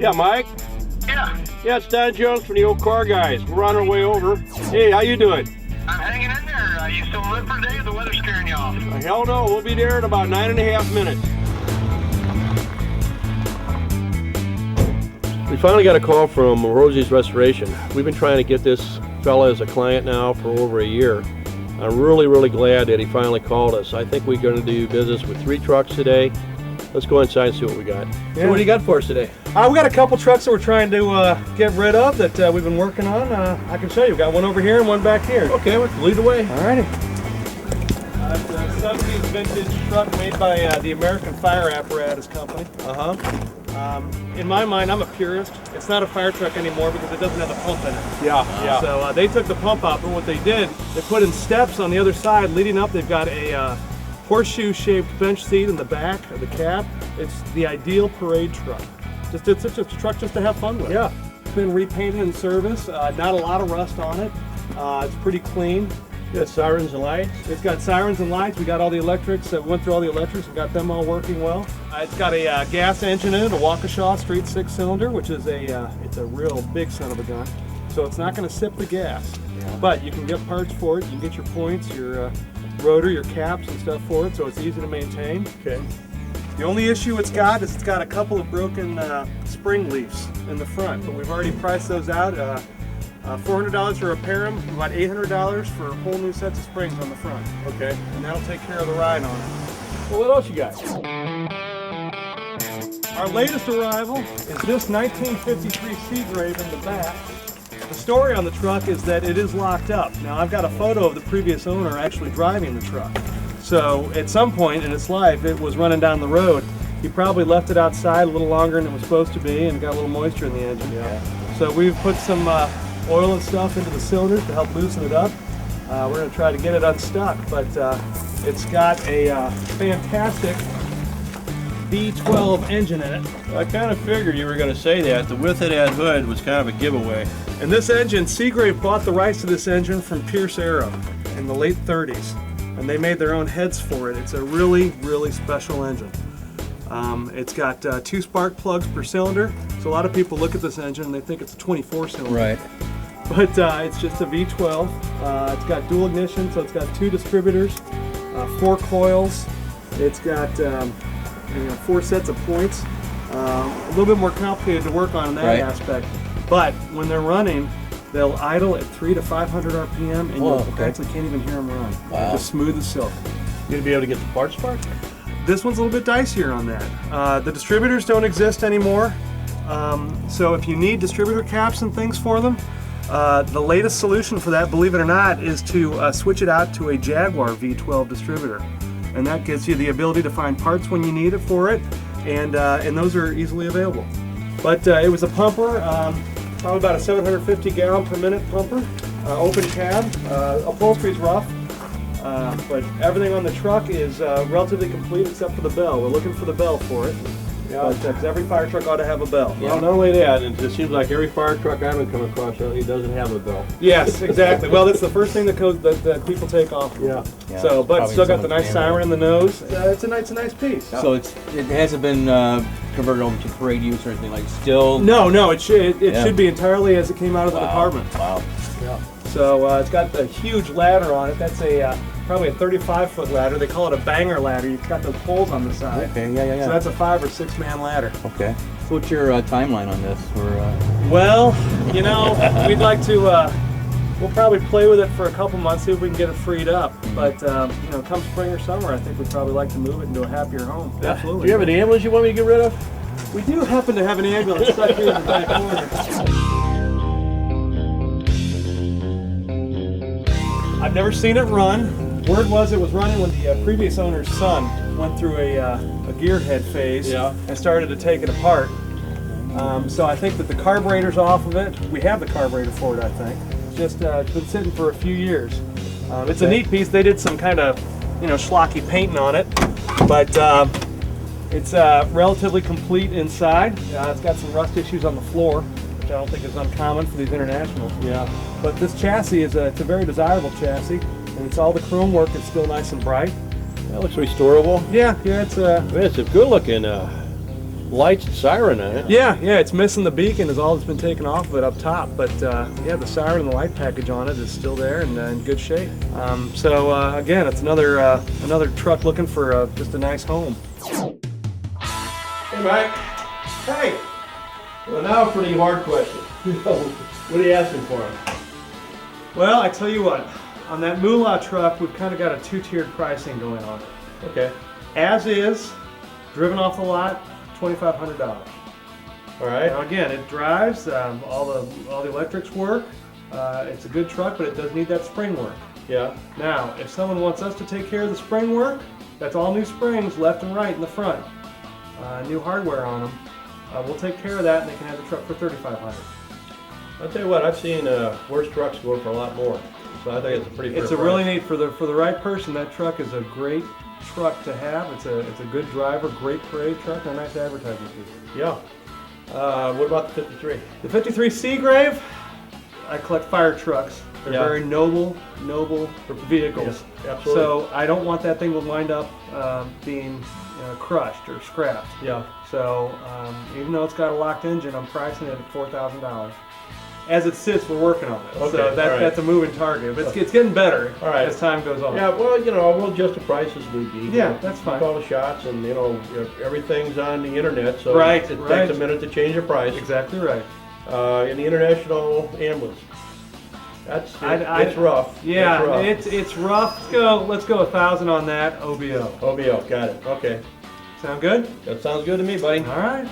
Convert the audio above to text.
Yeah, Mike? Yeah. Yeah, it's Don Jones from the Old Car Guys. We're on our way over. Hey, how you doing? I'm hanging in there. You still live for Dave? The weather's scaring you off. Hell no, we'll be there in about 9.5 minutes. We finally got a call from Rosie's Restoration. We've been trying to get this fella as a client now for over a year. I'm really glad that he finally called us. I think we're going to do business with 3 trucks today. Let's go inside and see what we got. Yeah. So what do you got for us today? We got a couple trucks that we're trying to get rid of that we've been working on. I can show you. We've got one over here and one back here. Okay, let's lead the way. Alrighty. It's a 70s vintage truck made by the American Fire Apparatus Company. In my mind, I'm a purist. It's not a fire truck anymore because it doesn't have a pump in it. Yeah. So they took the pump out, but what they did, they put in steps on the other side leading up. They've got a horseshoe-shaped bench seat in the back of the cab. It's the ideal parade truck. It's such a truck just to have fun with. Yeah. It's been repainted in service. Not a lot of rust on it. It's pretty clean. You got sirens and lights? It's got sirens and lights. We got all the electrics. Went through all the electrics and got them all working well. It's got a gas engine in it, a Waukesha Street 6-cylinder, which is it's a real big son of a gun. So it's not going to sip the gas. Yeah. But you can get parts for it. You can get your points, your rotor, your caps and stuff for it, so it's easy to maintain. Okay. The only issue it's got is it's got a couple of broken spring leaves in the front, but we've already priced those out. $400 to repair them, about $800 for whole new sets of springs on the front. Okay. And that'll take care of the ride on it. Well, what else you got? Our latest arrival is this 1953 Seagrave in the back. The story on the truck is that it is locked up. Now I've got a photo of the previous owner actually driving the truck. So at some point in its life it was running down the road. He probably left it outside a little longer than it was supposed to be and got a little moisture in the engine. Yeah. So we've put some oil and stuff into the cylinders to help loosen it up. We're going to try to get it unstuck, but it's got a fantastic V12 engine in it. I kind of figured you were going to say that. The width of that hood was kind of a giveaway. And this engine, Seagrave bought the rights to this engine from Pierce Aero in the late 30s. And they made their own heads for it. It's a really special engine. It's got 2 spark plugs per cylinder. So a lot of people look at this engine and they think it's a 24-cylinder. Right. But it's just a V12. It's got dual ignition, so it's got 2 distributors, 4 coils. It's got 4 sets of points. A little bit more complicated to work on in that aspect. But when they're running, they'll idle at 300 to 500 RPM, and you actually can't even hear them run. Wow. They're just smooth as silk. You gonna be able to get the parts for it? This one's a little bit dicier on that. The distributors don't exist anymore, so if you need distributor caps and things for them, the latest solution for that, believe it or not, is to switch it out to a Jaguar V12 distributor. And that gives you the ability to find parts when you need it for it, and those are easily available. But it was a pumper, probably about a 750 gallon per minute pumper, open cab, upholstery's rough, but everything on the truck is relatively complete except for the bell. We're looking for the bell for it. Yeah. Because every fire truck ought to have a bell. Yeah. Well, not only that, it seems like every fire truck I've been coming across lately doesn't have a bell. Yes, exactly. Well, that's the first thing that people take off. Yeah. So, but it's still got the nice siren in the nose. It's a nice piece. So it hasn't been converted over to parade use or anything like still? No, it should be entirely as it came out of the department. Wow. Yeah. So it's got a huge ladder on it. That's probably a 35-foot ladder. They call it a banger ladder. You've got those poles on the side. Okay, yeah. So that's a 5 or 6 man ladder. Okay. So what's your timeline on this? Well, we'd like to. We'll probably play with it for a couple months, see if we can get it freed up. But come spring or summer, I think we'd probably like to move it into a happier home. Yeah. Absolutely. Do you have an ambulance you want me to get rid of? We do happen to have an ambulance stuck here in the back corner. I've never seen it run. Word was it was running when the previous owner's son went through a gearhead phase and started to take it apart. So I think that the carburetor's off of it. We have the carburetor for it, I think. It's been sitting for a few years. It's a neat piece. They did some kind of, schlocky painting on it, but it's relatively complete inside. It's got some rust issues on the floor, which I don't think is uncommon for these internationals. Yeah. But this chassis it's a very desirable chassis, and it's all the chrome work is still nice and bright. That looks restorable. Yeah, it's it's a good looking lights and siren on it. Yeah, it's missing the beacon is all that's been taken off of it up top, but yeah, the siren and the light package on it is still there and in good shape. So again, it's another truck looking for just a nice home. Hey, Mike. Hey. Well, now a pretty hard question. What are you asking for him? Well, I tell you what, on that Moolah truck, we've kind of got a two-tiered pricing going on. Okay. As is, driven off the lot, $2,500. All right. Now again, it drives, all the electrics work. It's a good truck, but it does need that spring work. Yeah. Now, if someone wants us to take care of the spring work, that's all new springs left and right in the front. New hardware on them. We'll take care of that, and they can have the truck for $3,500. I'll tell you what, I've seen worse trucks go for a lot more. So I think it's a pretty fair It's a price. really neat for the right person. That truck is a great truck to have. It's a good driver, great parade truck, and a nice advertising piece. Yeah. What about the 53? The 53 Seagrave, I collect fire trucks. They're Yeah. very noble vehicles. Yeah, absolutely. So I don't want that thing to wind up being crushed or scrapped. Yeah. So even though it's got a locked engine, I'm pricing it at $4,000. As it sits, we're working on it. Okay, So all right. that's a moving target. But it's getting better All right. as time goes on. Yeah, well, we'll adjust the price as need be. Yeah, that's fine. Call the shots, and everything's on the internet, so Right, it right. takes a minute to change the price. Exactly right. In the international ambulance, it's rough. Yeah, it's rough. it's rough. Let's go 1,000 on that OBO. OBO, got it. Okay, Sound good? that sounds good to me, buddy. All right.